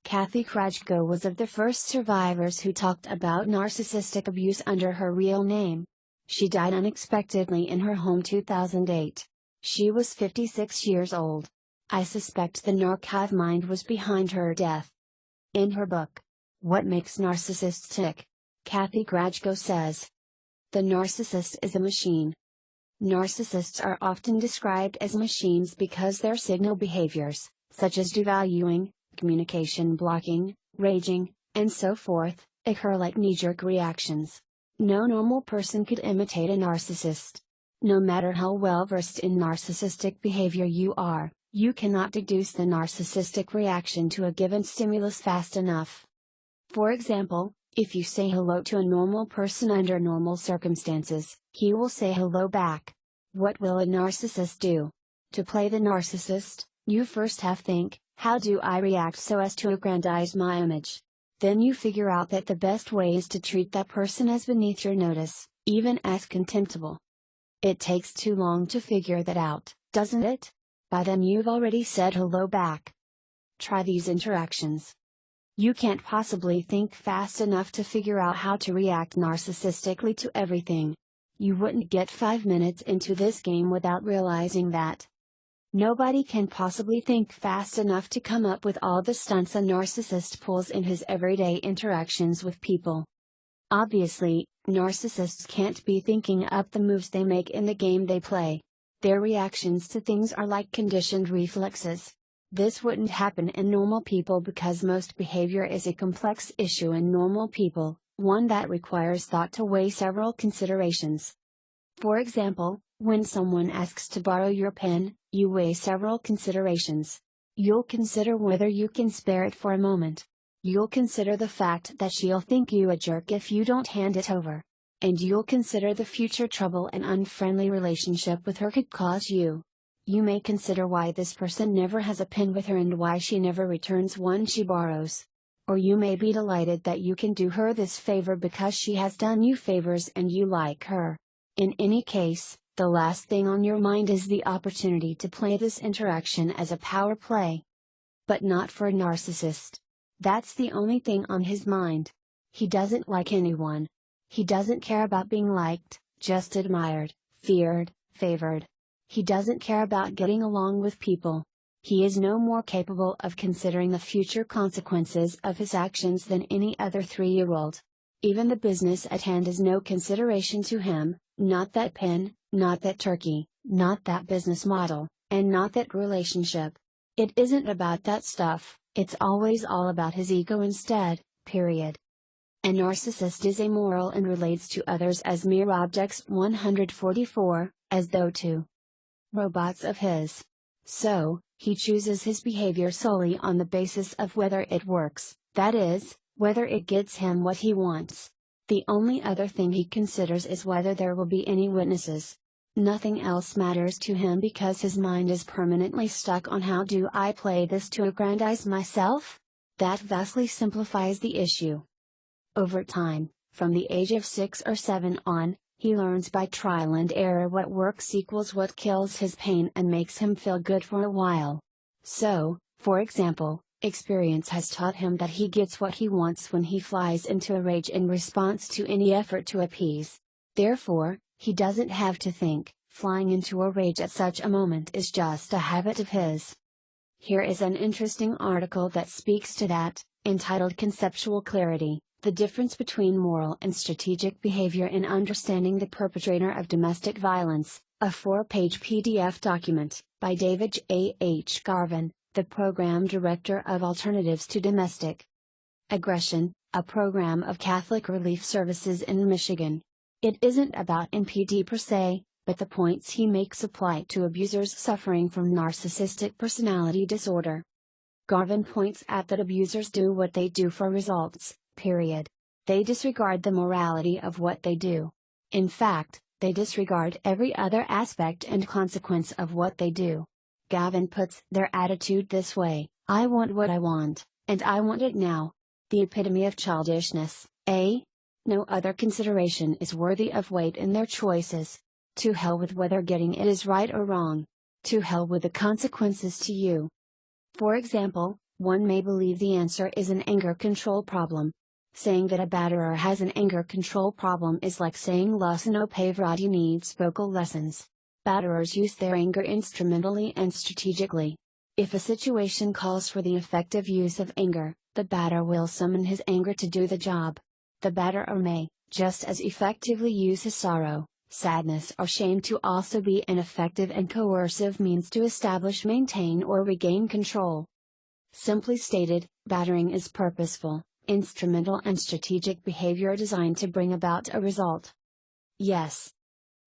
Kathy Krajco was of the first survivors who talked about narcissistic abuse under her real name. She died unexpectedly in her home 2008. She was 56 years old. I suspect the narc hive mind was behind her death. In her book, What Makes Narcissists Tick?, Kathy Krajco says, "The narcissist is a machine. Narcissists are often described as machines because their signal behaviors, such as devaluing, communication blocking, raging, and so forth, occur like knee-jerk reactions. No normal person could imitate a narcissist. No matter how well versed in narcissistic behavior you are, you cannot deduce the narcissistic reaction to a given stimulus fast enough. For example, if you say hello to a normal person under normal circumstances, he will say hello back. What will a narcissist do? To play the narcissist, you first have to think, how do I react so as to aggrandize my image? Then you figure out that the best way is to treat that person as beneath your notice, even as contemptible. It takes too long to figure that out, doesn't it? By then you've already said hello back. Try these interactions. You can't possibly think fast enough to figure out how to react narcissistically to everything. You wouldn't get 5 minutes into this game without realizing that. Nobody can possibly think fast enough to come up with all the stunts a narcissist pulls in his everyday interactions with people. Obviously, narcissists can't be thinking up the moves they make in the game they play. Their reactions to things are like conditioned reflexes. This wouldn't happen in normal people because most behavior is a complex issue in normal people, one that requires thought to weigh several considerations. For example, when someone asks to borrow your pen, you weigh several considerations. You'll consider whether you can spare it for a moment. You'll consider the fact that she'll think you a jerk if you don't hand it over. And you'll consider the future trouble an unfriendly relationship with her could cause you. You may consider why this person never has a pen with her and why she never returns one she borrows. Or you may be delighted that you can do her this favor because she has done you favors and you like her. In any case, the last thing on your mind is the opportunity to play this interaction as a power play. But not for a narcissist. That's the only thing on his mind. He doesn't like anyone. He doesn't care about being liked, just admired, feared, favored. He doesn't care about getting along with people. He is no more capable of considering the future consequences of his actions than any other 3-year-old. Even the business at hand is no consideration to him, not that pen, not that turkey, not that business model, and not that relationship. It isn't about that stuff, it's always all about his ego instead, period. A narcissist is amoral and relates to others as mere objects. 144, as though to robots of his. So, he chooses his behavior solely on the basis of whether it works, that is, whether it gets him what he wants. The only other thing he considers is whether there will be any witnesses. Nothing else matters to him because his mind is permanently stuck on how do I play this to aggrandize myself? That vastly simplifies the issue. Over time, from the age of 6 or 7 on, he learns by trial and error what works equals what kills his pain and makes him feel good for a while. So, for example, experience has taught him that he gets what he wants when he flies into a rage in response to any effort to appease. Therefore, he doesn't have to think, flying into a rage at such a moment is just a habit of his. Here is an interesting article that speaks to that, entitled Conceptual Clarity. The difference between moral and strategic behavior in understanding the perpetrator of domestic violence, a 4-page PDF document, by David J. H. Garvin, the Program Director of Alternatives to Domestic Aggression, a program of Catholic Relief Services in Michigan. It isn't about NPD per se, but the points he makes apply to abusers suffering from narcissistic personality disorder. Garvin points out that abusers do what they do for results. Period. They disregard the morality of what they do. In fact, they disregard every other aspect and consequence of what they do. Gavin puts their attitude this way: I want what I want, and I want it now. The epitome of childishness, eh? No other consideration is worthy of weight in their choices. To hell with whether getting it is right or wrong. To hell with the consequences to you. For example, One may believe the answer is an anger control problem. Saying that a batterer has an anger control problem is like saying Lasano Pavrati needs vocal lessons. Batterers use their anger instrumentally and strategically. If a situation calls for the effective use of anger, the batterer will summon his anger to do the job. The batterer may, just as effectively, use his sorrow, sadness or shame to also be an effective and coercive means to establish, maintain or regain control. Simply stated, battering is purposeful, instrumental and strategic behavior designed to bring about a result. Yes.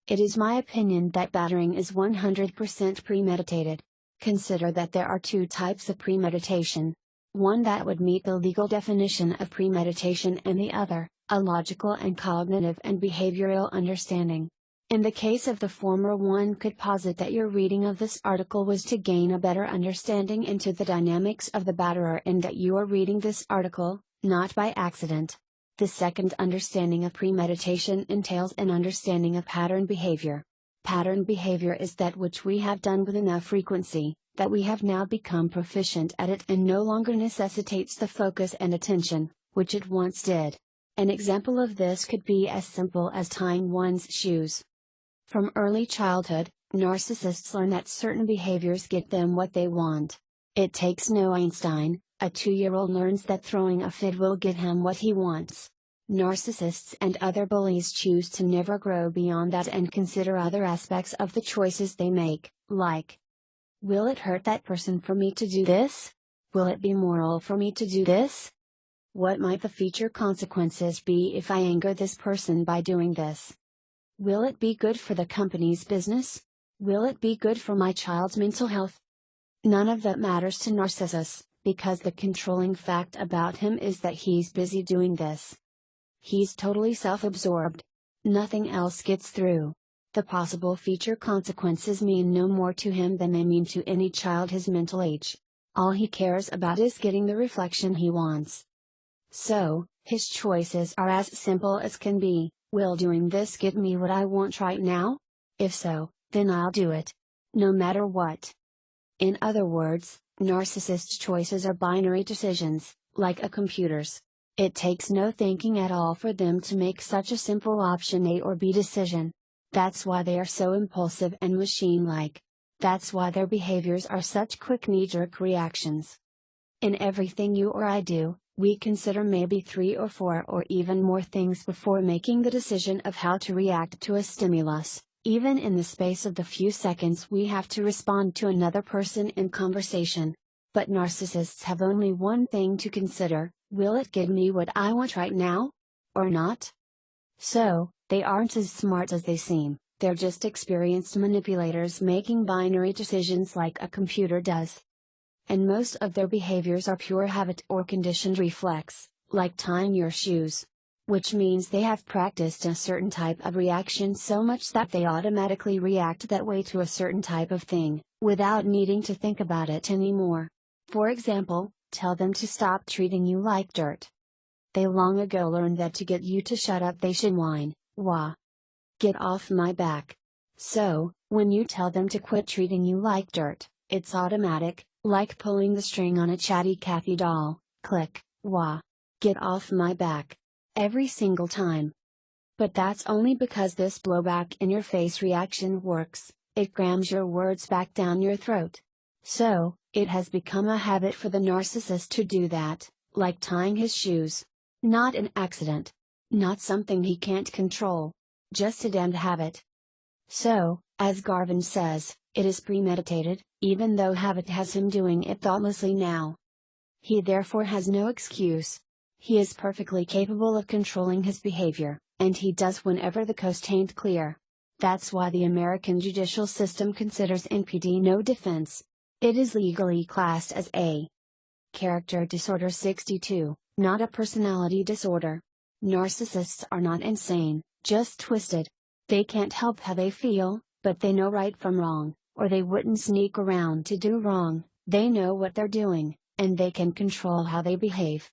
It is my opinion that battering is 100% premeditated. Consider that there are two types of premeditation. One that would meet the legal definition of premeditation and the other, a logical and cognitive and behavioral understanding. In the case of the former, one could posit that your reading of this article was to gain a better understanding into the dynamics of the batterer and that you are reading this article, not by accident. The second understanding of premeditation entails an understanding of pattern behavior. Pattern behavior is that which we have done with enough frequency, that we have now become proficient at it and no longer necessitates the focus and attention, which it once did. An example of this could be as simple as tying one's shoes. From early childhood, narcissists learn that certain behaviors get them what they want. It takes no Einstein, a 2-year-old learns that throwing a fit will get him what he wants. Narcissists and other bullies choose to never grow beyond that and consider other aspects of the choices they make, like, will it hurt that person for me to do this? Will it be moral for me to do this? What might the future consequences be if I anger this person by doing this? Will it be good for the company's business? Will it be good for my child's mental health? None of that matters to Narcissus, because the controlling fact about him is that he's busy doing this. He's totally self-absorbed. Nothing else gets through. The possible future consequences mean no more to him than they mean to any child his mental age. All he cares about is getting the reflection he wants. So, his choices are as simple as can be. Will doing this get me what I want right now? If so, then I'll do it. No matter what. In other words, narcissist choices are binary decisions, like a computer's. It takes no thinking at all for them to make such a simple option A or B decision. That's why they are so impulsive and machine-like. That's why their behaviors are such quick knee-jerk reactions. In everything you or I do, we consider maybe 3 or 4 or even more things before making the decision of how to react to a stimulus, even in the space of the few seconds we have to respond to another person in conversation. But narcissists have only one thing to consider: will it give me what I want right now? Or not? So, they aren't as smart as they seem, they're just experienced manipulators making binary decisions like a computer does. And most of their behaviors are pure habit or conditioned reflex, like tying your shoes. Which means they have practiced a certain type of reaction so much that they automatically react that way to a certain type of thing, without needing to think about it anymore. For example, tell them to stop treating you like dirt. They long ago learned that to get you to shut up they should whine, wah. Get off my back. So, when you tell them to quit treating you like dirt, it's automatic, like pulling the string on a chatty Cathy doll, click, wah. Get off my back. Every single time. But that's only because this blowback in your face reaction works, it grams your words back down your throat. So, it has become a habit for the narcissist to do that, like tying his shoes. Not an accident. Not something he can't control. Just a damned habit. So, as Garvin says, it is premeditated, even though habit has him doing it thoughtlessly now. He therefore has no excuse. He is perfectly capable of controlling his behavior, and he does whenever the coast ain't clear. That's why the American judicial system considers NPD no defense. It is legally classed as a character disorder 62, not a personality disorder. Narcissists are not insane, just twisted. They can't help how they feel, but they know right from wrong, or they wouldn't sneak around to do wrong. They know what they're doing, and they can control how they behave.